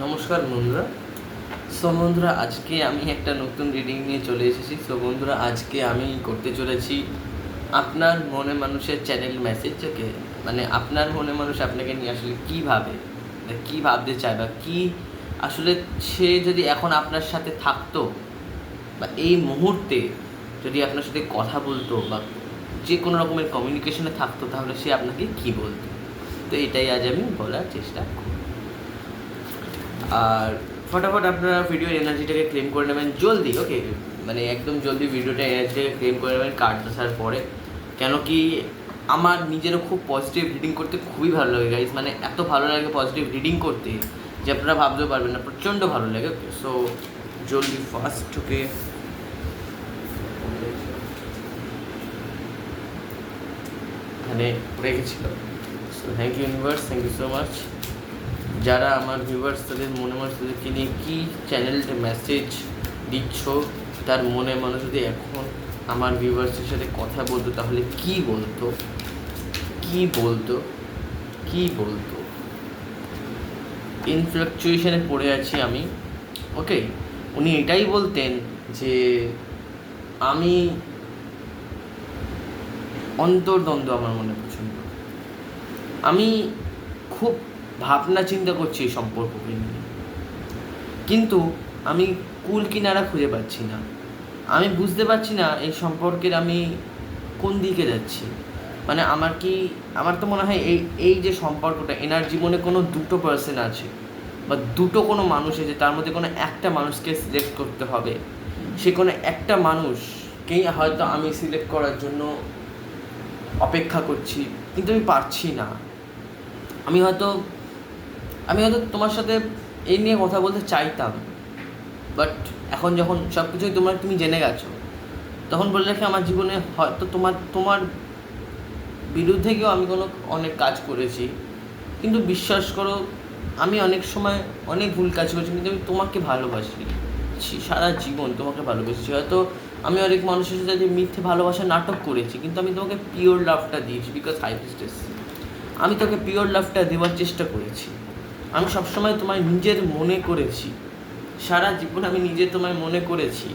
নমস্কার বন্ধুরা। বন্ধুরা, আজকে আমি একটা নতুন রিডিং নিয়ে চলে এসেছি। বন্ধুরা, আজকে আমি করতে চলেছি আপনার মনে মানুষের চ্যানেল মেসেজ। ওকে, মানে আপনার মনে মানুষ আপনাকে নিয়ে আসলে কী ভাবে, কী ভাবতে চায়, বা কী আসলে সে যদি এখন আপনার সাথে থাকতো, বা এই মুহূর্তে যদি আপনার সাথে কথা বলতো, বা যে কোনো রকমের কমিউনিকেশনে থাকতো, তাহলে সে আপনাকে কী বলতো। তো এটাই আজ আমি বলার চেষ্টা করি। আর ফটাফট আপনারা ভিডিওর এনার্জিটাকে ক্লেম করে নেবেন জলদি। ওকে, মানে একদম জলদি ভিডিওটা এনার্জিটাকে ক্লেম করে নেবেন কার্ড আসার পরে। কেন কি আমার নিজেরও খুব পজিটিভ রিডিং করতে খুবই ভালো লাগে গাইজ, মানে এত ভালো লাগে পজিটিভ রিডিং করতে যে আপনারা ভাবতেও পারবেন না, প্রচণ্ড ভালো লাগে। ওকে, সো জলদি ফার্স্ট। ওকে, এখানে রেখেছিল। So thank you universe, thank you so much. যারা আমার ভিউয়ার্স, তাদের মনে মানুষদেরকে নিয়ে কী চ্যানেলটা মেসেজ দিচ্ছ, তার মনে মানুষ যদি এখন আমার ভিউয়ার্সের সাথে কথা বলতো, তাহলে কি বলতো, কি বলতো, কি বলতো। ইনফ্লাকচুয়েশনে পড়ে আছি আমি। ওকে, উনি এটাই বলতেন যে আমি অন্তর্দ্বন্দ্ব আমার মনে পছন্দ, আমি খুব ভাবনা চিন্তা করছি এই সম্পর্ককে নিয়ে, কিন্তু আমি কুল কিনারা খুঁজে পাচ্ছি না। আমি বুঝতে পারছি না এই সম্পর্কের আমি কোন দিকে যাচ্ছি। মানে আমার তো মনে হয় এই যে সম্পর্কটা, এনার জীবনে কোনো দুটো পার্সন আছে, বা দুটো কোনো মানুষ আছে, তার মধ্যে কোনো একটা মানুষকে সিলেক্ট করতে হবে। সে কোনো একটা মানুষকেই হয়তো আমি সিলেক্ট করার জন্য অপেক্ষা করছি, কিন্তু আমি পারছি না। আমি হয়তো তোমার সাথে এই নিয়ে কথা বলতে চাইতাম, বাট এখন যখন সব কিছুই তুমি জেনে গেছো, তখন বলে রাখি আমার জীবনে হয়তো তোমার বিরুদ্ধে গিয়েও আমি অনেক কাজ করেছি, কিন্তু বিশ্বাস করো আমি অনেক সময় অনেক ভুল কাজ করেছি, কিন্তু আমি তোমাকে ভালোবাসি, সারা জীবন তোমাকে ভালোবেসেছি। হয়তো আমি অনেক মানুষের সাথে মিথ্যে ভালোবাসা নাটক করেছি, কিন্তু আমি তোমাকে পিওর লাভটা দিয়েছি, বিকজ হাই প্রিস্টেস আমি তোকে পিওর লাভটা দেওয়ার চেষ্টা করেছি। আমি সবসময় তোমায় নিজের মনে করেছি, সারা জীবন আমি তোমায় মনে করেছি,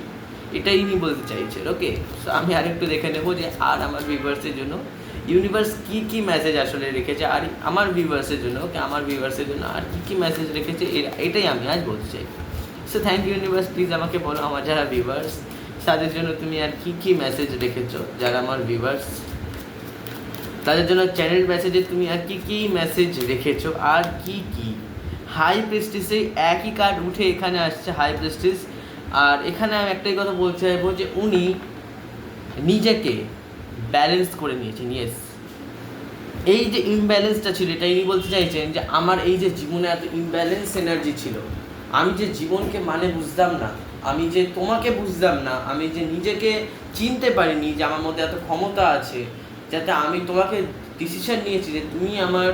এটাই ইনি বলতে চাইছেন। ওকে, সো আমি আরেকটু দেখে নেবো যে আর আমার ভিউয়ার্সের জন্য ইউনিভার্স কী মেসেজ আসলে রেখেছে, আর আমার ভিউয়ার্সের জন্য, ওকে, আমার ভিউয়ার্সের জন্য আর কী মেসেজ রেখেছে, এটাই আমি আজ বলতে চাই। So thank you universe, please আমাকে বলো আমার যারা ভিউয়ার্স, তাদের জন্য তুমি আর কী মেসেজ রেখেছো। যারা আমার ভিউয়ার্স, তাদের জন্য চ্যানেল মেসেজে তুমি আর কী মেসেজ রেখেছো, আর কি হাই প্রেস্টিসে একই কার্ড উঠে এখানে আসছে, হাই প্রেস্টিস। আর এখানে আমি একটাই কথা বলতে চাইবো যে উনি নিজেকে ব্যালেন্স করে নিয়েছেন। ইয়েস, এই যে ইমব্যালেন্সটা ছিল, এটা ইনি বলতে চাইছেন যে আমার এই যে জীবনে এত ইমব্যালেন্স এনার্জি ছিল, আমি যে জীবনকে মানে বুঝতাম না, আমি যে তোমাকে বুঝতাম না, আমি যে নিজেকে চিনতে পারিনি যে আমার মধ্যে এত ক্ষমতা আছে, যাতে আমি তোমাকে ডিসিশন নিয়েছি যে তুমি আমার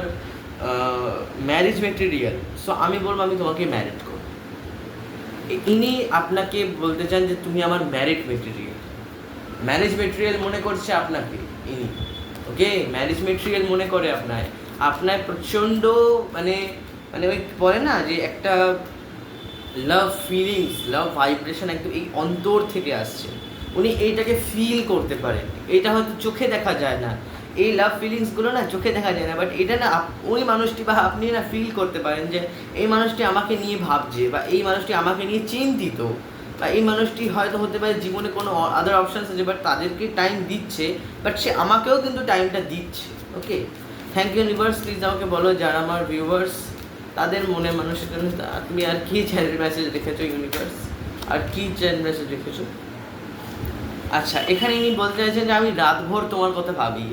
ম্যারেজ মেটেরিয়াল। সো আমি বলবো আমি তোমাকে ম্যারেজ করব। ইনি আপনাকে বলতে চান যে তুমি আমার ম্যারেজ মেটেরিয়াল মনে করছে আপনাকে ইনি। ওকে, ম্যারেজ মেটেরিয়াল মনে করে আপনার প্রচণ্ড মানে ওই বলে না যে একটা লাভ ফিলিংস, লাভ ভাইব্রেশন একদম এই অন্তর থেকে আসছে। উনি এইটাকে ফিল করতে পারেন, এটা হয়তো চোখে দেখা যায় না, এই লাভ ফিলিংসগুলো না চোখে দেখা যায় না, বাট এটা না ওই মানুষটি বা আপনি না ফিল করতে পারেন যে এই মানুষটি আমাকে নিয়ে ভাবছে, বা এই মানুষটি আমাকে নিয়ে চিন্তিত, বা এই মানুষটি হয়তো হতে পারে জীবনে কোনো আদার অপশানস আছে, বাট তাদেরকে টাইম দিচ্ছে, বাট সে আমাকেও কিন্তু টাইমটা দিচ্ছে। ওকে, থ্যাংক ইউ ইউনিভার্স, প্লিজ আমাকে বলো যারা আমার ভিউয়ার্স, তাদের মনে মানুষের জন্য তুমি আর কী চ্যানেল মেসেজ রেখেছো ইউনিভার্স, আর কী চ্যানেল মেসেজ রেখেছো। আচ্ছা, এখানে ইনি বলতে চাইছেন যে আমি রাতভর তোমার কথা ভাবি,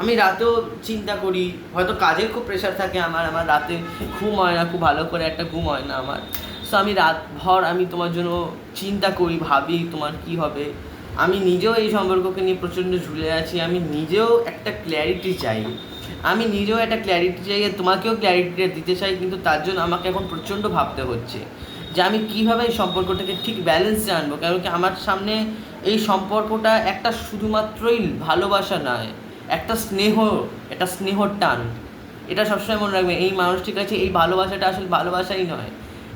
আমি রাতেও চিন্তা করি, হয়তো কাজের খুব প্রেশার থাকে আমার রাতে ঘুম হয় না, খুব ভালো করে একটা ঘুম হয় না আমার। সো আমি রাতভর আমি তোমার জন্য চিন্তা করি, ভাবি তোমার কি হবে। আমি নিজেও এই সম্পর্ককে নিয়ে প্রচণ্ড ঝুলে আছি, আমি নিজেও একটা ক্ল্যারিটি চাই, তোমাকেও ক্ল্যারিটিটা দিতে চাই, কিন্তু তার জন্য আমাকে এখন প্রচণ্ড ভাবতে হচ্ছে যে আমি কীভাবে এই সম্পর্কটাকে ঠিক ব্যালেন্সে আনবো। কারণ কি আমার সামনে এই সম্পর্কটা একটা শুধুমাত্রই ভালোবাসা নয়, একটা স্নেহর টান, এটা সবসময় মনে রাখবেন, এই মানুষটির কাছে এই ভালোবাসাটা আসলে ভালোবাসাই নয়।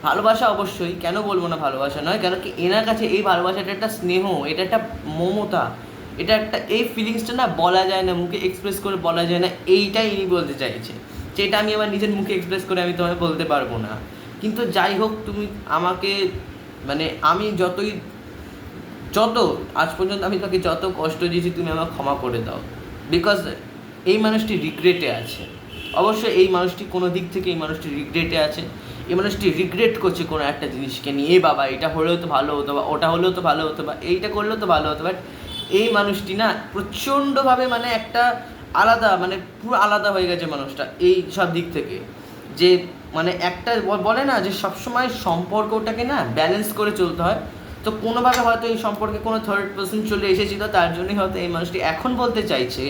ভালোবাসা অবশ্যই, কেন বলবো না ভালোবাসা নয়, কেন কি এনার কাছে এই ভালোবাসাটা একটা স্নেহ, এটা একটা মমতা, এটা একটা এই ফিলিংসটা না বলা যায় না, মুখে এক্সপ্রেস করে বলা যায় না, এইটাই ইনি বলতে চাইছে। যেটা আমি আমার নিজের মুখে এক্সপ্রেস করে আমি তোমায় বলতে পারবো না। কিন্তু যাই হোক, তুমি আমাকে মানে আমি যত আজ পর্যন্ত আমি তাকে যত কষ্ট দিয়েছি তুমি আমাকে ক্ষমা করে দাও। বিকজ এই মানুষটি রিগ্রেটে আছে, অবশ্যই এই মানুষটি কোনো দিক থেকে এই মানুষটি রিগ্রেটে আছে। এই মানুষটি রিগ্রেট করছে কোনো একটা জিনিসকে নিয়ে, এ বাবা এটা হলেও তো ভালো হতো, বা ওটা হলেও তো ভালো হতো, বা এইটা করলেও তো ভালো হতো। বাট এই মানুষটি না প্রচণ্ডভাবে মানে একটা আলাদা, মানে পুরো আলাদা হয়ে গেছে মানুষটা এই সব দিক থেকে। যে মানে একটা বলে না যে সবসময় সম্পর্কটাকে না ব্যালেন্স করে চলতে হয়। তো কোনোভাবে হয়তো এই সম্পর্কে কোনো থার্ড পার্সন চলে এসেছিল, তার জন্যই হয়তো এই মানুষটি এখন বলতে চাইছে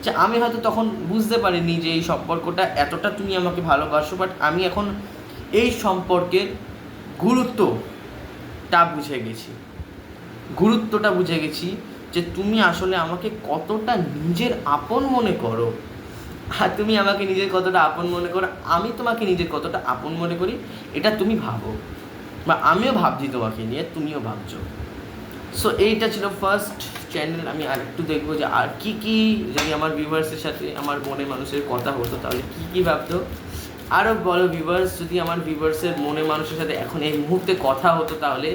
যে আমি হয়তো তখন বুঝতে পারিনি যে এই সম্পর্কটা এতটা তুমি আমাকে ভালোবাসো, বাট আমি এখন এই সম্পর্কের গুরুত্বটা বুঝে গেছি, যে তুমি আসলে আমাকে কতটা নিজের আপন মনে করো, আর তুমি আমাকে নিজের কতটা আপন মনে করো, আমি তোমাকে নিজের কতটা আপন মনে করি, এটা তুমি ভাবো, বা আমিও ভাবছি তোমাকে নিয়ে, তুমিও ভাবছো। সো এইটা ছিল ফার্স্ট চ্যানেল। আমি আর একটু দেখবো যে আর কি কি, যদি আমার ভিউয়ার্সের সাথে আমার মনে মানুষের কথা হতো তাহলে কি কি ভাবতো। আরও বলো ভিউয়ার্স, যদি আমার ভিউয়ার্সের মনে মানুষের সাথে এখন এই মুহূর্তে কথা হতো তাহলে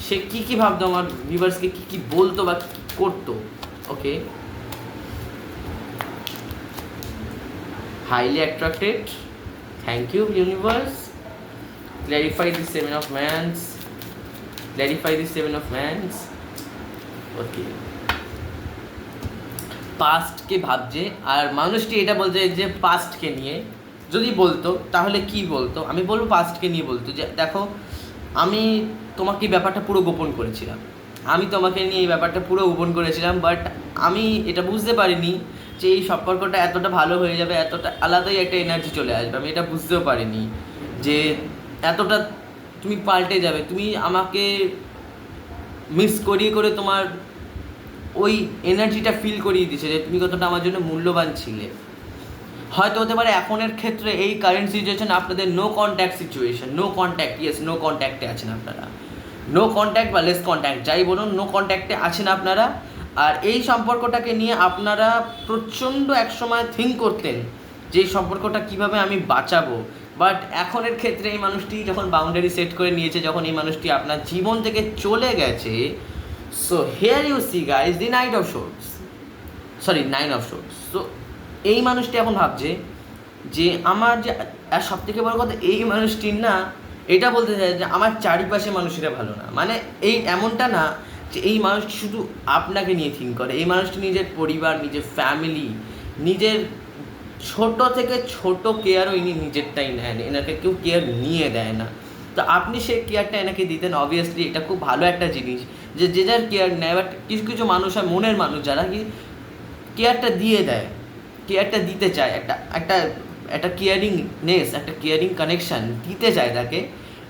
সে কি কি ভাবতো, আমার ভিউয়ার্সকে কি কি বলতো বা কী করতো। ওকে, highly attracted, thank you universe, clarify the seven of wands, ওকে। পাস্টকে ভাবছে, আর মানুষটি এটা বলছে যে পাস্টকে নিয়ে যদি বলতো তাহলে কি বলতো, আমি বলবো পাস্টকে নিয়ে বলতো যে দেখো আমি তোমাকে ব্যাপারটা পুরো গোপন করেছিলাম, আমি তোমাকে নিয়ে এই ব্যাপারটা পুরো গোপন করেছিলাম, বাট আমি এটা বুঝতে পারিনি যে এই সম্পর্কটা এতটা ভালো হয়ে যাবে, এতটা আলাদাই একটা এনার্জি চলে আসবে, আমি এটা বুঝতেও পারিনি যে এতটা তুমি পাল্টে যাবে, তুমি আমাকে মিস করিয়ে করে তোমার ওই এনার্জিটা ফিল করিয়ে দিচ্ছে যে তুমি কতটা আমার জন্য মূল্যবান ছিলে। হয়তো হতে পারে এখনের ক্ষেত্রে এই কারেন্ট সিচুয়েশন আপনাদের no contact situation, no contact, yes no কন্ট্যাক্টে আছেন আপনারা, নো কন্ট্যাক্ট বা লেস কন্ট্যাক্ট যাই বলুন, নো কন্ট্যাক্টে আছেন আপনারা। আর এই সম্পর্কটাকে নিয়ে আপনারা প্রচণ্ড একসময় থিঙ্ক করতেন যে এই সম্পর্কটা কীভাবে আমি বাঁচাবো, বাট এখনের ক্ষেত্রে এই মানুষটি যখন বাউন্ডারি সেট করে নিয়েছে, যখন এই মানুষটি আপনার জীবন থেকে চলে গেছে, so here you see guys the nine of swords. So এই মানুষটি এখন ভাবছে যে আমার যে, আর সব থেকে বড় কথা এই মানুষটির না এটা বলতে চায় যে আমার চারিপাশে মানুষেরা ভালো না, মানে এই এমনটা না যে এই মানুষটি শুধু আপনাকে নিয়ে থিঙ্ক করে, এই মানুষটি নিজের পরিবার, নিজের ফ্যামিলি, নিজের ছোট থেকে ছোট কেয়ারও ইনি নিজেরটাই নেন, এনাকে কেউ কেয়ার নিয়ে দেয় না। তো আপনি সেই কেয়ারটা এনাকে দিতেন, অবভিয়াসলি এটা খুব ভালো একটা জিনিস যে যে যার কেয়ার নেয়, বাট কিছু কিছু মানুষ হয় মনের মানুষ যারা কি কেয়ারটা দিয়ে দেয়, কেয়ারটা দিতে চায়, একটা কেয়ারিংনেস, একটা কেয়ারিং কানেকশান দিতে চায় তাকে,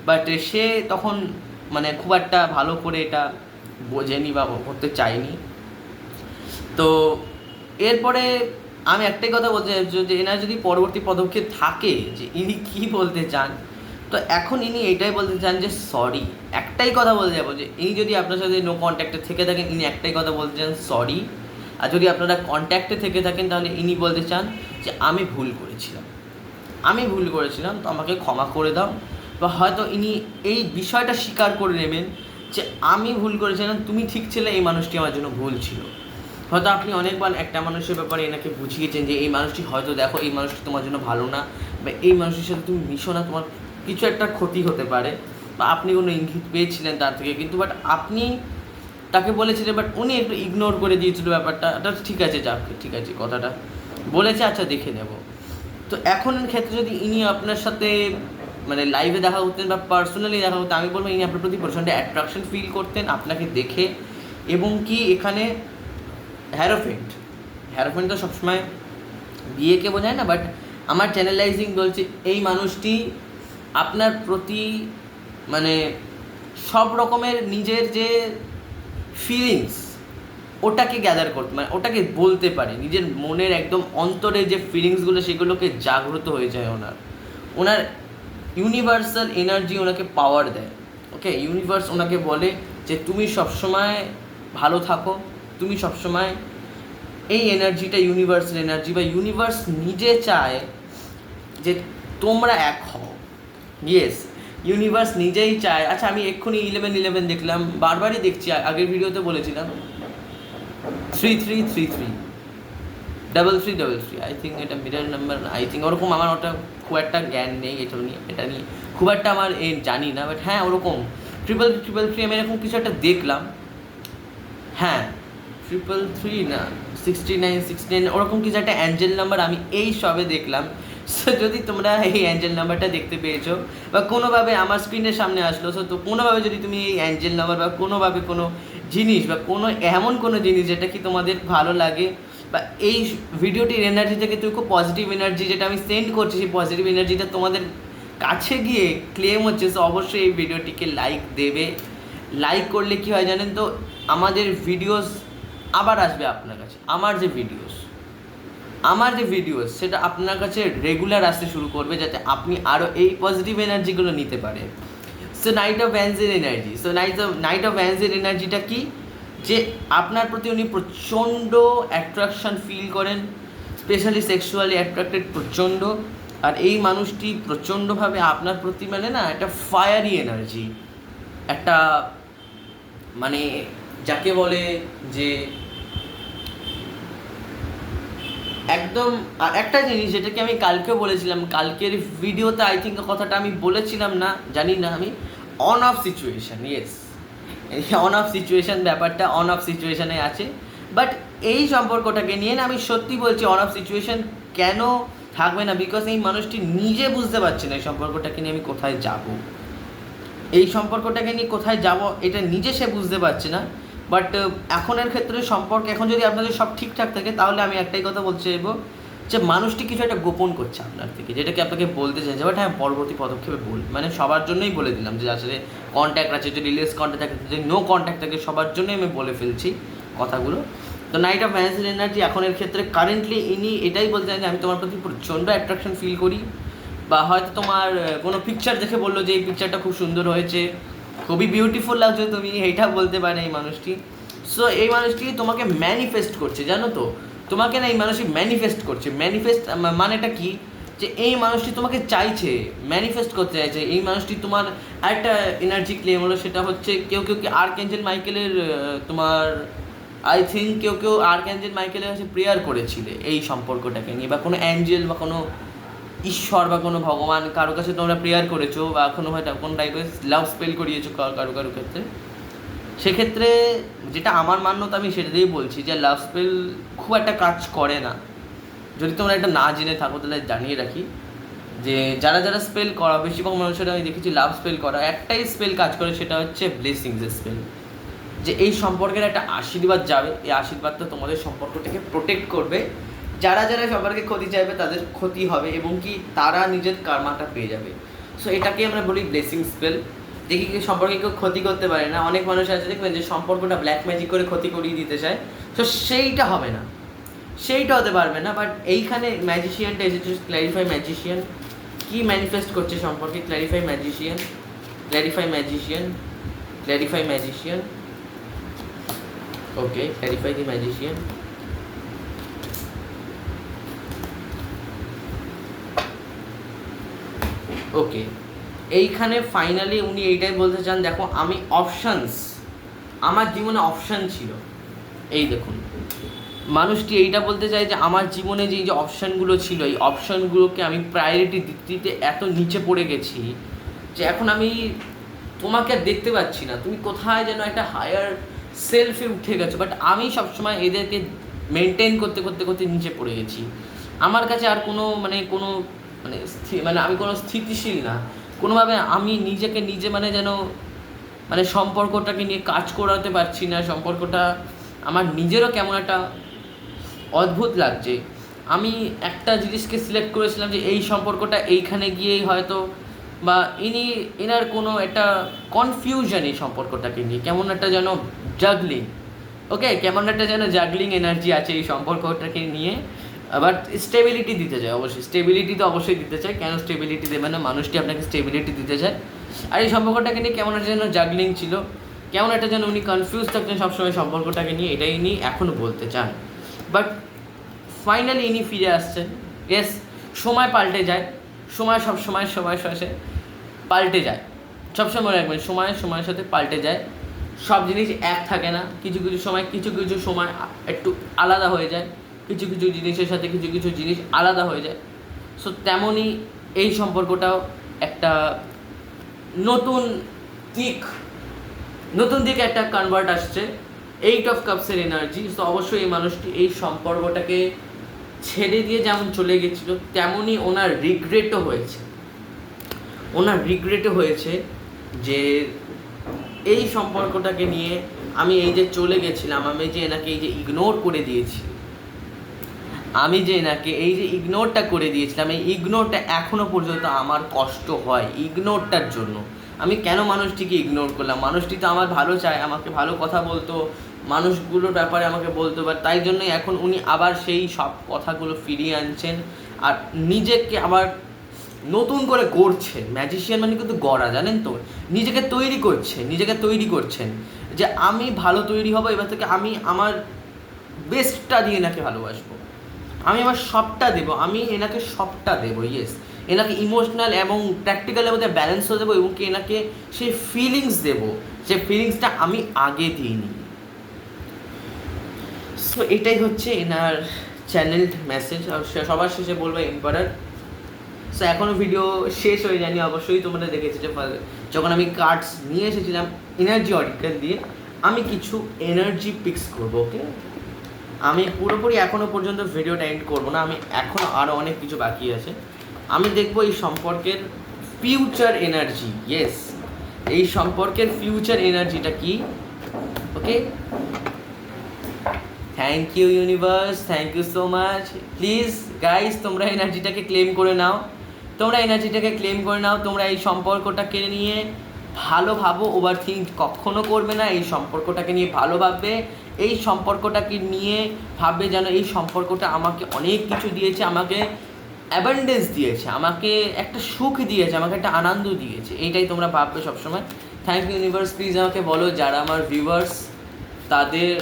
বাট সে তখন মানে খুব একটা ভালো করে এটা বোঝেনি বা করতে চায়নি। তো এরপরে আমি একটাই কথা বলতে চাইছি যে এনার যদি পরবর্তী পদক্ষেপ থাকে যে ইনি কী বলতে চান, তো এখন ইনি এটাই বলতে চান যে সরি, একটাই কথা বলতে যাবো যে ইনি যদি আপনার সাথে নো কন্ট্যাক্টে থেকে থাকেন, ইনি একটাই কথা বলতে চান সরি। আর যদি আপনারা কন্ট্যাক্টে থেকে থাকেন তাহলে ইনি বলতে চান যে আমি ভুল করেছিলাম, তো আমাকে ক্ষমা করে দাও। বা হয়তো ইনি এই বিষয়টা স্বীকার করে নেবেন যে আমি ভুল করেছিলাম, তুমি ঠিক ছিলে, এই মানুষটি আমার জন্য ভুল ছিল। হয়তো আপনি অনেকবার একটা মানুষের ব্যাপারে এনাকে বুঝিয়েছেন যে এই মানুষটি হয়তো দেখো এই মানুষটি তোমার জন্য ভালো না, বা এই মানুষটির সাথে তুমি মিশো না, তোমার কিছু একটা ক্ষতি হতে পারে, বা আপনি কোনো ইঙ্গিত পেয়েছিলেন তার থেকে, কিন্তু বাট আপনি তাকে বলেছিলেন, বাট উনি একটু ইগনোর করে দিয়েছিল ব্যাপারটা, ঠিক আছে যাক, ঠিক আছে কথাটা বলেছে, আচ্ছা দেখে নেব। তো এখনের ক্ষেত্রে যদি ইনি আপনার সাথে মানে লাইভে দেখা করতেন বা পার্সোনালি দেখা করতেন, আমি বলবো ইনি আপনার প্রতি প্রচণ্ড অ্যাট্রাকশন ফিল করতেন আপনাকে দেখে। এবং কি এখানে হ্যারোফেন্ট তো সবসময় বিয়েকে বোঝায় না, বাট আমার চ্যানেলাইজিং বলছে এই মানুষটি আপনার প্রতি মানে সব রকমের নিজের যে ফিলিংস ওটাকে গ্যাদার করতে, মানে ওটাকে বলতে পারে, নিজের মনের একদম অন্তরে যে ফিলিংসগুলো সেগুলোকে জাগ্রত হয়ে যায় ওনার ইউনিভার্সাল এনার্জি ওনাকে পাওয়ার দেয়। ওকে, ইউনিভার্স ওনাকে বলে যে তুমি সবসময় ভালো থাকো, তুমি সবসময় এই এনার্জিটা ইউনিভার্সাল এনার্জি, বা ইউনিভার্স নিজে চায় যে তোমরা এক হও। ইয়েস, ইউনিভার্স নিজেই চায়। আচ্ছা, আমি এক্ষুনি 11 দেখলাম, বারবারই দেখছি, আগের ভিডিওতে বলেছিলাম 3333 3333, আই থিঙ্ক এটা মিরর নাম্বার, আই থিঙ্ক ওরকম। আমার ওটা খুব একটা জ্ঞান নেই এটা নিয়ে খুব একটা আমার জানি না, বাট হ্যাঁ ওরকম 333 আমি এরকম কিছু একটা দেখলাম। হ্যাঁ 333 না 69 ওরকম কিছু একটা অ্যাঞ্জেল নাম্বার আমি এই সবে দেখলাম। সো যদি তোমরা এই অ্যাঞ্জেল নাম্বারটা দেখতে পেয়েছো বা কোনোভাবে আমার স্ক্রিনের সামনে আসলো, সো তো কোনোভাবে যদি তুমি এই অ্যাঞ্জেল নাম্বার বা কোনোভাবে কোনো জিনিস বা কোনো এমন কোনো জিনিস যেটা কি তোমাদের ভালো লাগে, বা এই ভিডিওটির এনার্জি থেকে তুমি খুব পজিটিভ এনার্জি যেটা আমি সেন্ড করছি, সেই পজিটিভ এনার্জিটা তোমাদের কাছে গিয়ে ক্লেম হচ্ছে, সো অবশ্যই এই ভিডিওটিকে লাইক দেবে। লাইক করলে কী হয় জানেন তো, আমাদের ভিডিওস আবার আসবে আপনার কাছে। আমার যে ভিডিওস সেটা আপনার কাছে রেগুলার আসতে শুরু করবে, যাতে আপনি আরও এই পজিটিভ এনার্জিগুলো নিতে পারেন। সো নাইট অফ ভ্যান্সের এনার্জি, সো নাইট অফ ভ্যান্সের এনার্জিটা কি, যে আপনার প্রতি উনি প্রচণ্ড অ্যাট্রাকশান ফিল করেন, স্পেশালি সেক্সুয়ালি অ্যাট্রাক্টেড প্রচণ্ড। আর এই মানুষটি প্রচণ্ডভাবে আপনার প্রতি মানে না একটা ফায়ারি এনার্জি, একটা মানে যাকে বলে যে একদম। আর একটা জিনিস যেটাকে আমি কালকেও বলেছিলাম, কালকের ভিডিওতে আই থিঙ্ক কথাটা আমি বলেছিলাম না জানি না আমি, on of situation. Yes, on of situation, ব্যাপারটা অন অফ সিচুয়েশানে আছে। বাট এই সম্পর্কটাকে নিয়ে না আমি সত্যি বলছি, অন অফ সিচুয়েশান কেন থাকবে না, বিকজ এই মানুষটি নিজে বুঝতে পারছে না এই সম্পর্কটাকে নিয়ে আমি কোথায় যাব, এই সম্পর্কটাকে নিয়ে কোথায় যাব এটা নিজে সে বুঝতে পারছে না। বাট এখনের ক্ষেত্রে সম্পর্ক এখন যদি আপনাদের সব ঠিকঠাক থাকে, তাহলে আমি একটাই কথা বলতে চাইবো যে মানুষটি কিছু একটা গোপন করছে আপনার থেকে, যেটাকে আপনাকে বলতে চাইছে। বাট হ্যাঁ, পরবর্তী পদক্ষেপে মানে সবার জন্যই বলে দিলাম যে আসলে কন্ট্যাক্ট আছে, যদি লেস কন্ট্যাক্ট থাকে, যদি নো কন্ট্যাক্ট থাকে, সবার জন্যই আমি বলে ফেলছি কথাগুলো। তো নাইট অফ ভ্যান্সের এনার্জি এখনের ক্ষেত্রে কারেন্টলি ইনি এটাই বলতে চান যে আমি তোমার প্রতি প্রচণ্ড অ্যাট্রাকশন ফিল করি, বা হয়তো তোমার কোনো পিকচার দেখে বললো যে এই পিকচারটা খুব সুন্দর হয়েছে, খুবই বিউটিফুল লাগছে তুমি, এইটা বলতে পারে এই মানুষটি। সো এই মানুষটি তোমাকে ম্যানিফেস্ট করছে, জানো তো, তোমাকে না এই মানুষটি ম্যানিফেস্ট করছে। ম্যানিফেস্ট মানেটা কি, যে এই মানুষটি তোমাকে চাইছে, ম্যানিফেস্ট করতে চাইছে। এই মানুষটি তোমার একটা এনার্জি ক্লেম হলো, সেটা হচ্ছে কেউ কি আর্কএঞ্জেল মাইকেলের তোমার আই থিঙ্ক কেউ আর্কএঞ্জেল মাইকেলের কাছে প্রেয়ার করেছিলে এই সম্পর্কটাকে নিয়ে, বা কোনো অ্যাঞ্জেল বা কোনো ঈশ্বর বা কোনো ভগবান কারো কাছে তোমরা প্রেয়ার করেছো, বা কোনো হয়তো কোনো টাইপের লাভ স্পেল করিয়েছো কারো ক্ষেত্রে। সেক্ষেত্রে যেটা আমার মান্যতা, আমি সেটা দিয়েই বলছি যে লাভ স্পেল খুব একটা কাজ করে না। যদি তোমরা একটা না জেনে থাকো তাহলে জানিয়ে রাখি যে যারা স্পেল করা, বেশিরভাগ মানুষের আমি দেখেছি লাভ স্পেল করা, একটাই স্পেল কাজ করে, সেটা হচ্ছে ব্লেসিংসের স্পেল। যে এই সম্পর্কের একটা আশীর্বাদ যাবে, এই আশীর্বাদটা তোমাদের সম্পর্কটাকে প্রোটেক্ট করবে। যারা সম্পর্কে ক্ষতি চাইবে তাদের ক্ষতি হবে, এবং কি তারা নিজের কার্মাটা পেয়ে যাবে। সো এটাকে আমরা বলি ব্লেসিং স্পেল। দেখি কি সম্পর্কে কেউ ক্ষতি করতে পারে না, অনেক মানুষ আছে দেখবেন যে সম্পর্কটা ব্ল্যাক ম্যাজিক করে ক্ষতি করিয়ে দিতে চায়। সো সেইটা হবে না, সেইটা হতে পারবে না। বাট এইখানে ম্যাজিশিয়ানটা এসেছে, ক্ল্যারিফাই ম্যাজিশিয়ান কী ম্যানিফেস্ট করছে সম্পর্কে। ক্ল্যারিফাই ম্যাজিশিয়ান ওকে, ক্ল্যারিফাই দি ম্যাজিশিয়ান। ওকে, এইখানে ফাইনালি উনি এইটাই বলতে চান, দেখো আমি আমার জীবনে অপশান ছিল, এই দেখুন মানুষটি এইটা বলতে চায় যে আমার জীবনে যে অপশানগুলো ছিল, এই অপশানগুলোকে আমি প্রায়োরিটি দিতে এত নিচে পড়ে গেছি যে এখন আমি তোমাকে আর দেখতে পাচ্ছি না, তুমি কোথায় যেন একটা হায়ার সেলফে উঠে গেছো। বাট আমি সবসময় এদেরকে মেনটেন করতে নিচে পড়ে গেছি। আমার কাছে আর কোনো আমি কোনো স্থিতিশীল না কোনোভাবে, আমি নিজেকে নিজে যেন সম্পর্কটাকে নিয়ে কাজ করাতে পারছি না। সম্পর্কটা আমার নিজেরও কেমন একটা অদ্ভুত লাগছে। আমি একটা জিনিসকে সিলেক্ট করেছিলাম যে এই সম্পর্কটা এইখানে গিয়েই হয়তো, বা এনার কোনো একটা কনফিউশন এই সম্পর্কটাকে নিয়ে, কেমন একটা যেন জাগলিং, ওকে, কেমন একটা যেন জাগলিং এনার্জি আছে এই সম্পর্কটাকে নিয়ে। বাট স্টেবিলিটি দিতে চায়, অবশ্যই স্টেবিলিটি তো অবশ্যই দিতে চায়। কেন স্টেবিলিটি দেবে না, মানুষটি আপনাকে স্টেবিলিটি দিতে চায়। আর এই সম্পর্কটাকে নিয়ে কেমন একটা যেন জাগলিং ছিল, কেমন একটা যেন উনি কনফিউজ থাকতেন সবসময় সম্পর্কটাকে নিয়ে, এটাই ইনি এখনও বলতে চান। বাট ফাইনালি ইনি ফিরে আসছেন। ইয়েস, সময় পাল্টে যায়, সময় সব সময় সময়ের সাথে পাল্টে যায়। সবসময় মনে রাখবেন, সময়ের সাথে পাল্টে যায়। সব জিনিস এক থাকে না, কিছু কিছু সময় একটু আলাদা হয়ে যায়, কিছু কিছু জিনিসের সাথে কিছু কিছু জিনিস আলাদা হয়ে যায়। সো তেমনই এই সম্পর্কটাও একটা নতুন দিক একটা কনভার্ট আসছে, 8 অফ কাপসের এনার্জি। তো অবশ্যই এই মানুষটি এই সম্পর্কটাকে ছেড়ে দিয়ে যেমন চলে গেছিল, তেমনই ওনার রিগ্রেটও হয়েছে যে এই সম্পর্কটাকে নিয়ে আমি এই যে চলে গেছিলাম, আমি যে এনাকে এই যে ইগনোর করে দিয়েছি, আমি যে এনাকে এই যে ইগনোরটা করে দিয়েছিলাম, এই ইগনোরটা এখনও পর্যন্ত আমার কষ্ট হয়। ইগনোরটার জন্য আমি কেন মানুষটিকে ইগনোর করলাম? মানুষটি তো আমার ভালো চায়, আমাকে ভালো কথা বলতো, মানুষগুলোর ব্যাপারে আমাকে বলতো, বা তাই জন্যই এখন উনি আবার সেই সব কথাগুলো ফিরিয়ে আনছেন আর নিজেকে আবার নতুন করে গড়ছেন। ম্যাজিশিয়ান মানে কিন্তু গড়া, জানেন তো, নিজেকে তৈরি করছেন যে আমি ভালো তৈরি হব, এবার থেকে আমি আমার বেস্টটা দিয়ে এনাকে ভালোবাসবো, আমি আমার সবটা দেবো, আমি এনাকে সবটা দেবো। ইয়েস, এনাকে ইমোশনাল এবং প্র্যাকটিক্যালের মধ্যে ব্যালেন্সও দেবো, এবং কি এনাকে সেই ফিলিংস দেবো, যে ফিলিংসটা আমি আগে দিইনি। সো এটাই হচ্ছে এনার চ্যানেল মেসেজ। আর সবার শেষে বলবো এম্পারার। সো এখনও ভিডিও শেষ হয়ে যায়নি, অবশ্যই তোমরা দেখেছি যে যখন আমি কার্ডস নিয়ে এসেছিলাম এনার্জি অর্টিকেল দিয়ে, আমি কিছু এনার্জি পিক্স করবো। ওকে, আমি পুরোপুরি এখনও পর্যন্ত ভিডিওটা এন্ড করবো না, আমি এখনও আরও অনেক কিছু বাকি আছে। আমি দেখবো এই সম্পর্কের ফিউচার এনার্জি। ইয়েস, এই সম্পর্কের ফিউচার এনার্জিটা কি। Okay, thank you universe, thank you so much. Please guys, তোমরা এনার্জিটাকে ক্লেম করে নাও, তোমরা এই সম্পর্কটাকে নিয়ে ভালো ভাবো, ওভার থিঙ্ক কখনো করবে না। এই সম্পর্কটাকে নিয়ে ভালো ভাববে, এই সম্পর্কটাকে নিয়ে ভাববে যেন এই সম্পর্কটা আমাকে অনেক কিছু দিয়েছে, আমাকে অ্যাবান্ডেন্স দিয়েছে, আমাকে একটা সুখ দিয়েছে, আমাকে একটা আনন্দ দিয়েছে। এইটাই তোমরা ভাববে সবসময়। Thank you universe. প্লিজ আমাকে বলো, যারা আমার ভিউয়ার্স, তাদের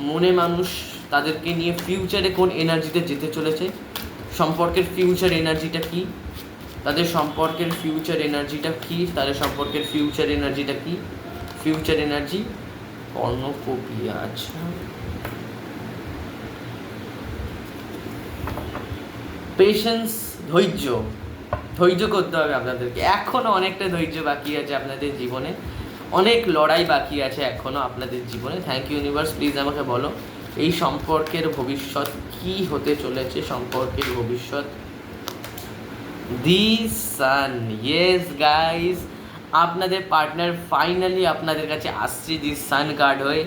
মনে মানুষ, তাদেরকে নিয়ে ফিউচারে কোন এনার্জিতে যেতে চলেছে, সম্পর্কের ফিউচার এনার্জিটা কি, তাদের সম্পর্কের ফিউচার এনার্জিটা কি, ফিউচার এনার্জি কর্ণকোপিয়া। আচ্ছা, পেশেন্স, ধৈর্য করতে হবে আপনাদেরকে। এখনও অনেকটা ধৈর্য বাকি আছে আপনাদের জীবনে, অনেক লড়াই বাকি আছে এখনও আপনাদের জীবনে। Thank you universe. প্লিজ আমাকে বলো এই সম্পর্কের ভবিষ্যৎ কি হতে চলেছে, সম্পর্কের ভবিষ্যৎ। The sun. ইয়েস গাইজ, আপনাদের পার্টনার ফাইনালি আপনাদের কাছে আসছে দি সান কার্ড হয়ে।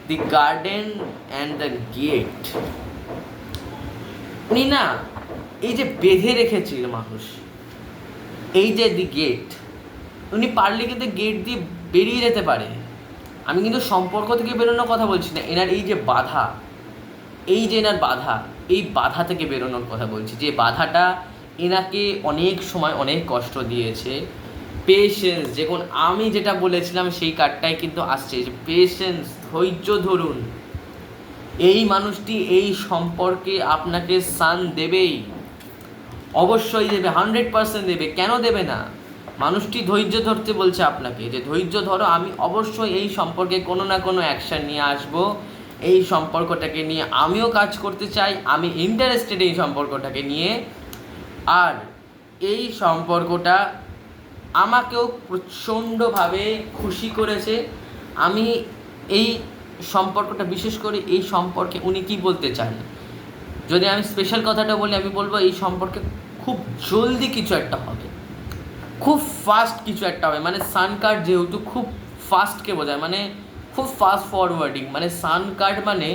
The garden and the gate. উনি না এই যে বেঁধে রেখেছিল মানুষ, এই যে দি গেট, উনি পারলে কিন্তু গেট দিয়ে বেরিয়ে যেতে পারে। আমি কিন্তু সম্পর্ক থেকে বেরোনোর কথা বলছি না, এনার এই যে বাধা, এই বাধা থেকে বেরোনোর কথা বলছি, যে বাধাটা এনাকে অনেক সময় অনেক কষ্ট দিয়েছে। পেশেন্স, যেমন আমি যেটা বলেছিলাম সেই কার্ডটাই কিন্তু আসছে, যে পেশেন্স, ধৈর্য ধরুন। এই মানুষটি এই সম্পর্কে আপনাকে সান দেবেই, অবশ্যই দেবে, 100% দেবে। কেন দেবে না? মানুষটি ধৈর্য ধরতে বলছে আপনাকে, যে ধৈর্য ধরো, আমি অবশ্যই এই সম্পর্কে কোনো না কোনো অ্যাকশান নিয়ে আসবো। এই সম্পর্কটাকে নিয়ে আমিও কাজ করতে চাই, আমি ইন্টারেস্টেড এই সম্পর্কটাকে নিয়ে। আর এই সম্পর্কটা আমাকেও প্রচণ্ডভাবে খুশি করেছে। আমি এই সম্পর্কটা, বিশেষ করে এই সম্পর্কে উনি কী বলতে চান, যদি আমি স্পেশাল কথাটা বলি, আমি বলবো এই সম্পর্কে খুব জলদি কিছু একটা হবে, খুব ফাস্ট কিছু একটা হবে। মানে সান কার্ড যেহেতু খুব ফাস্টকে বোঝায়, মানে খুব ফাস্ট ফরওয়ার্ডিং, মানে সান কার্ড মানে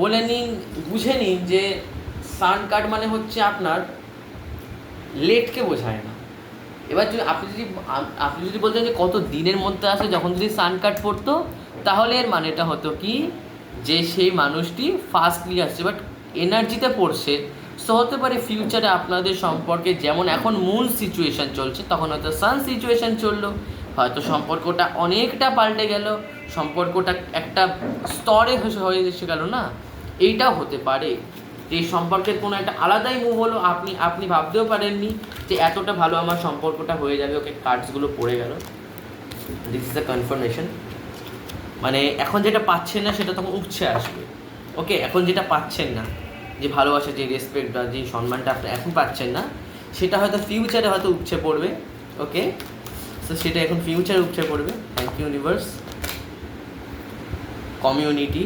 বলে নিন, বুঝে নিন যে সান কার্ড মানে হচ্ছে আপনার লেটকে বোঝায় না। এবার যদি আপনি যদি বলতেন যে কত দিনের মধ্যে আসে, যখন যদি সান কার্ড পড়তো তাহলে এর মানেটা হতো কি যে সেই মানুষটি ফাস্টলি আসছে, বাট এনার্জিতে পড়ছে। সো হতে পারে ফিউচারে আপনাদের সম্পর্কে যেমন এখন মুন সিচুয়েশান চলছে, তখন হয়তো সান সিচুয়েশান চললো, হয়তো সম্পর্কটা অনেকটা পাল্টে গেল, সম্পর্কটা একটা স্তরে হয়ে এসে গেল না, এইটাও হতে পারে। এই সম্পর্কের কোনো একটা আলাদাই মুভ হলো, আপনি ভাবতেও পারেননি যে এতটা ভালো আমার সম্পর্কটা হয়ে যাবে। ওকে, কার্ডসগুলো পড়ে গেল, দিস ইজ দ্য কনফার্মেশন। মানে এখন যেটা পাচ্ছেন না সেটা তখন উঠছে আসবে। ওকে, এখন যেটা পাচ্ছেন না, যে ভালোবাসা, যে রেসপেক্ট বা যে সম্মানটা আপনি এখন পাচ্ছেন না, সেটা হয়তো ফিউচারে হয়তো উপচে পড়বে। ওকে, সো সেটা এখন ফিউচারে উপচে পড়বে। Thank you universe. কমিউনিটি,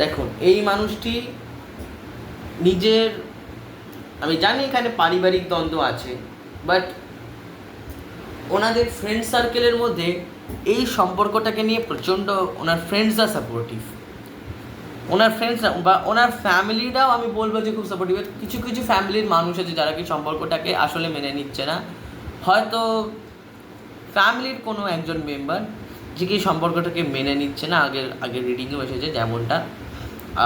দেখুন এই মানুষটি নিজের, আমি জানি এখানে পারিবারিক দ্বন্দ্ব আছে, বাট ওনাদের ফ্রেন্ড সার্কেলের মধ্যে এই সম্পর্কটাকে নিয়ে প্রচণ্ড ওনার ফ্রেন্ডসরা সাপোর্টিভ, ওনার ফ্রেন্ডসরা বা ওনার ফ্যামিলিটাও আমি বলবো যে খুব সাপোর্টিভ। কিছু কিছু ফ্যামিলির মানুষ আছে যারা কি সম্পর্কটাকে আসলে মেনে নিচ্ছে না, হয়তো ফ্যামিলির কোনো একজন মেম্বার যে কি সম্পর্কটাকে মেনে নিচ্ছে না, আগের রিডিংয়েও এসেছে যেমনটা।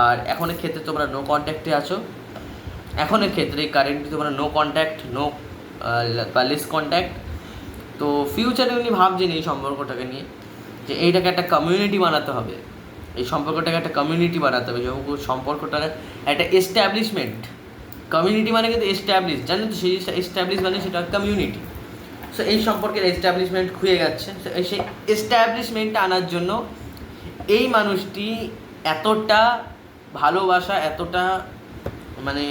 আর এখনের ক্ষেত্রে তোমরা নো কন্ট্যাক্টে আছো, এখনের ক্ষেত্রে কারেন্টলি তোমরা নো কন্ট্যাক্ট, নো বা লেস কন্ট্যাক্ট। তো ফিউচারে উনি ভাবছেন এই সম্পর্কটাকে নিয়ে যে এইটাকে একটা কমিউনিটি বানাতে হবে, এই সম্পর্কটাকে একটা কমিউনিটি বানাতে হবে, যেমন সম্পর্কটার একটা এস্টাবলিশমেন্ট। কমিউনিটি মানে কিন্তু এস্টাবলিশ, জানেন তো, সেই এস্টাবলিশ মানে সেটা কমিউনিটি। সো এই সম্পর্কের এস্টাবলিশমেন্ট খুঁজে যাচ্ছে, সেই এস্টাবলিশমেন্টটা আনার জন্য এই মানুষটি এতটা ভালোবাসা, এতটা মানে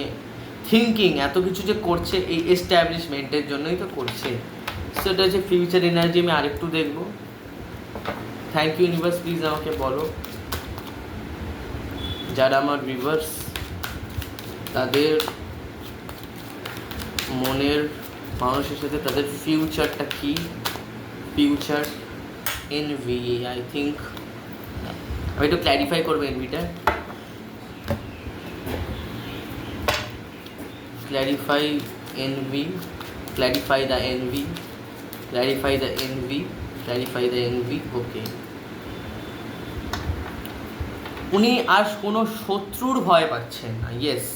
থিঙ্কিং, এত কিছু যে করছে এই এস্টাবলিশমেন্টের জন্যই তো করছে। সেটা হচ্ছে ফিউচার এনার্জি। আমি আরেকটু দেখবো। থ্যাংক ইউ ইউনিভার্স, প্লিজ আমাকে বলো যারা আমার ভিউয়ার্স তাদের মনের মানুষের সাথে তাদের ফিউচারটা কি, ফিউচার এনভি। আই থিঙ্ক আমি একটু ক্ল্যারিফাই করবো এনভিটা। clarify envy, clarify the envy, clarify the envy, clarify the envy. ওকে, উনি আর কোনো শত্রুর ভয় পাচ্ছেন না। ইয়েস,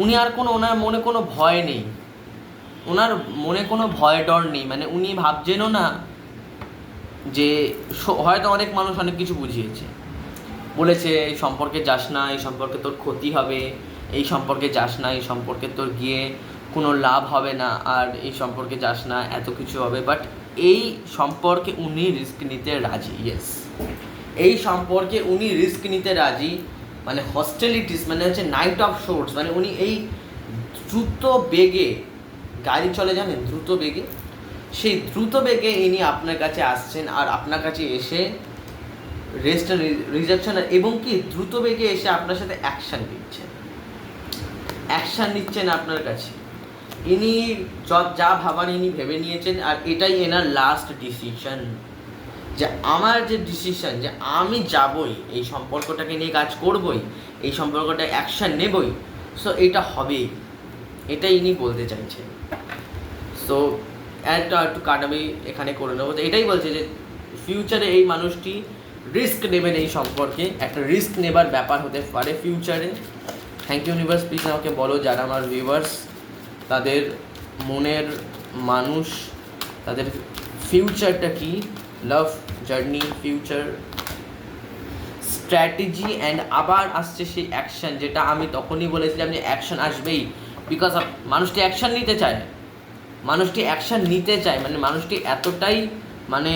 উনি আর ওনার মনে কোনো ভয় নেই, ওনার মনে কোনো ভয় ডর নেই। মানে উনি ভাবছেনও না যে, হয়তো অনেক মানুষ অনেক কিছু বুঝিয়েছে, বলেছে এই সম্পর্কে যাস না, এই সম্পর্কে তোর ক্ষতি হবে, এই সম্পর্কে যাস না, এই সম্পর্কে তোর গিয়ে কোনো লাভ হবে না, আর এই সম্পর্কে যাস না, এত কিছু হবে। বাট এই সম্পর্কে উনি রিস্ক নিতে রাজি। ইয়েস, এই সম্পর্কে উনি রিস্ক নিতে রাজি। মানে হস্টেলিটিস মানে হচ্ছে নাইট অফ শোর্টস, মানে উনি এই দ্রুত বেগে গাড়ি চলে, জানেন, দ্রুত বেগে, সেই দ্রুত বেগে ইনি আপনার কাছে আসছেন, আর আপনার কাছে এসে রেস্ট রিজেকশন এবং কি দ্রুত বেগে এসে আপনার সাথে অ্যাকশান নিচ্ছেন আপনার কাছে। ইনি যা ভাবার ইনি ভেবে নিয়েছেন, আর এটাই এনার লাস্ট ডিসিশন, যে আমার যে ডিসিশন, যে আমি যাবই, এই সম্পর্কটাকে নিয়ে কাজ করবই, এই সম্পর্কটা অ্যাকশান নেবই। সো এটা হবেই, এটাই ইনি বলতে চাইছেন। সো একটু কাট আমি এখানে করে নেবো। তো এটাই বলছে যে ফিউচারে এই মানুষটি রিস্ক নেবেন, এই সম্পর্কে একটা রিস্ক নেবার ব্যাপার হতে পারে ফিউচারে। থ্যাংক ইউ ইউনিভার্স, প্লিজ আমাকে বলো যারা আমার ভিউয়ার্স তাদের মনের মানুষ, তাদের ফিউচারটা কি, love journey, future strategy, and আবার আসছে সেই অ্যাকশান, যেটা আমি তখনই বলেছিলাম যে অ্যাকশান আসবেই। বিকজ মানুষটি অ্যাকশান নিতে চায়, মানে মানুষটি এতটাই মানে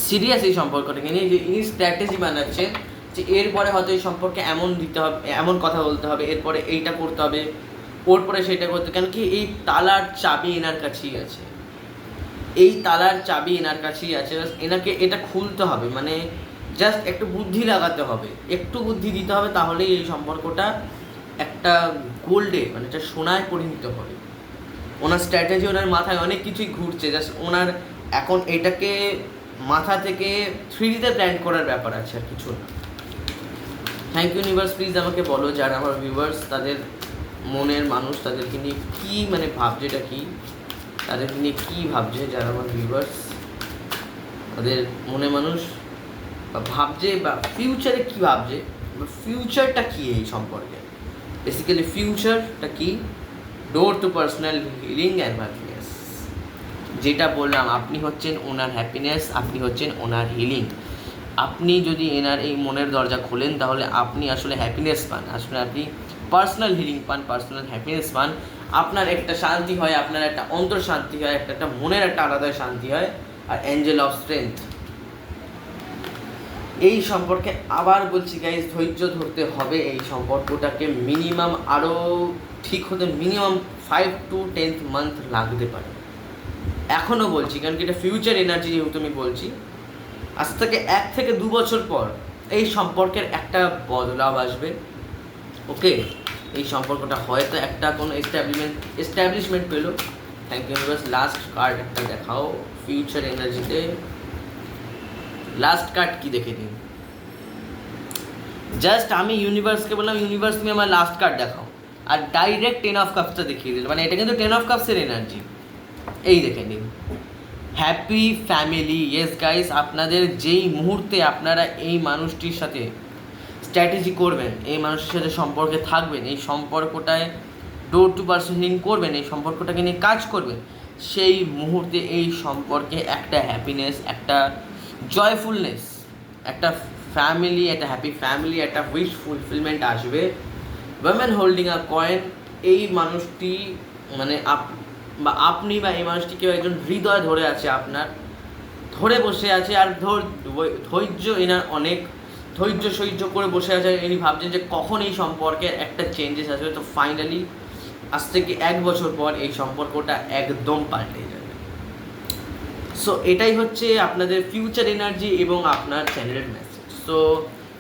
সিরিয়াস এই সম্পর্কটাকে নিয়ে যে ইনি স্ট্র্যাটেজি বানাচ্ছে যে এরপরে হয়তো এই সম্পর্কে এমন দিতে হবে, এমন কথা বলতে হবে, এরপরে এইটা করতে হবে, ওর পরে সেটা করতে, কেন কি এই তালার চাবি এনার কাছেই আছে, এনাকে এটা খুলতে হবে। মানে জাস্ট একটু বুদ্ধি লাগাতে হবে, একটু বুদ্ধি দিতে হবে, তাহলেই এই সম্পর্কটা একটা গোল্ডে, মানে একটা সোনায় পরিণত হবে। ওনার স্ট্র্যাটেজি, ওনার মাথায় অনেক কিছুই ঘুরছে, জাস্ট ওনার এখন এটাকে মাথা থেকে 3Dতে প্ল্যান করার ব্যাপার আছে, আর কিছু না। থ্যাংক ইউ ইউনিভার্স, প্লিজ আমাকে বলো যারা আমার ভিউয়ার্স তাদের মনের মানুষ তাদেরকে নিয়ে কী মানে ভাবছে, এটা কী, তাদেরকে নিয়ে কী ভাবছে যারা আমার ভিউয়ার্স। ওদের মনে মানুষ বা ভাবছে বা ফিউচারে কী ভাবছে বা ফিউচারটা কী এই সম্পর্কে। বেসিক্যালি ফিউচারটা কি, door to personal healing and happiness. যেটা বললাম, আপনি হচ্ছেন ওনার হ্যাপিনেস, আপনি হচ্ছেন ওনার হিলিং। আপনি যদি এনার এই মনের দরজা খোলেন তাহলে আপনি আসলে হ্যাপিনেস পান, আসলে আপনি পার্সোনাল হিলিং পান, পার্সোনাল হ্যাপিনেস পান। আপনার একটা শান্তি হয়, আপনার একটা অন্তর শান্তি হয়, একটা মনের একটা আলাদা শান্তি হয়। আর অ্যাঞ্জেল অফ স্ট্রেংথ এই সম্পর্কে আবার বলছি গাইজ, ধৈর্য ধরতে হবে। এই সম্পর্কটাকে মিনিমাম আরও ঠিক হতে মিনিমাম 5 to 10 মান্থ লাগতে পারে। এখনও বলছি, কারণ কি এটা ফিউচার এনার্জি যেহেতু আমি বলছি, আজ থেকে 1 থেকে 2 বছর পর এই সম্পর্কের একটা বদলাও আসবে। ওকে, এই সম্পর্কটা হয়তো একটা কোনো এস্টাবলিশমেন্ট পেলো। Thank you universe. Last card একটা দেখাও ফিউচার এনার্জিতে। লাস্ট কার্ড কি দেখে নিন। জাস্ট আমি ইউনিভার্সকে বললাম, ইউনিভার্স তুমি আমার লাস্ট কার্ড দেখাও, আর ডাইরেক্ট 10 অফ কাপসটা দেখিয়ে দিল। মানে এটা কিন্তু 10 অফ কাপসের এনার্জি। এই দেখে নিন, হ্যাপি ফ্যামিলি। ইয়েস গাইস, আপনাদের যেই মুহূর্তে আপনারা এই মানুষটির সাথে স্ট্র্যাটেজি করবেন, এই মানুষের সাথে সম্পর্কে থাকবেন, এই সম্পর্কটায় ডোর টু পার্সন হিলিং করবেন, এই সম্পর্কটাকে নিয়ে কাজ করবেন, সেই মুহূর্তে এই সম্পর্কে একটা হ্যাপিনেস, একটা জয়ফুলনেস, একটা ফ্যামিলি, একটা হ্যাপি ফ্যামিলি, একটা উইশ ফুলফিলমেন্ট আসবে। ওয়েমেন হোল্ডিং আ কয়েন, এই মানুষটি মানে আপনি বা এই মানুষটি কেউ একজন হৃদয় ধরে আছে, আপনার ধরে বসে আছে। আর ধৈর্য এনার অনেক, ধৈর্য সহ্য করে বসে আছে। ইনি ভাবছেন যে কখন এই সম্পর্কের একটা চেঞ্জেস আসবে। তো ফাইনালি আজ থেকে 1 বছর পর এই সম্পর্কটা একদম পাল্টে যাবে। সো এটাই হচ্ছে আপনাদের ফিউচার এনার্জি এবং আপনার চ্যানেলের মেসেজ। সো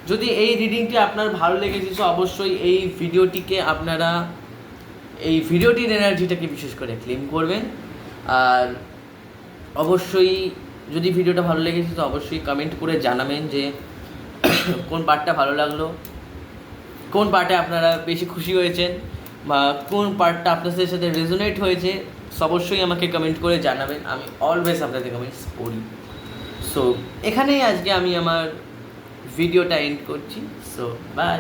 যদি এই রিডিংটি আপনার ভালো লেগেছে, সো অবশ্যই এই ভিডিওটির এনার্জিটাকে বিশেষ করে ক্লেম করবেন। আর অবশ্যই যদি ভিডিওটা ভালো লেগেছে তো অবশ্যই কমেন্ট করে জানাবেন যে কোন পার্টটা ভালো লাগলো, কোন পার্টে আপনারা বেশি খুশি হয়েছেন, বা কোন পার্টটা আপনাদের সাথে রেজোনেট হয়েছে। অবশ্যই আমাকে কমেন্ট করে জানাবেন, আমি অলওয়েজ আপনাদের কমেন্টস পড়ি। সো এখানেই আজকে আমি আমার ভিডিওটা এন্ড করছি। So by.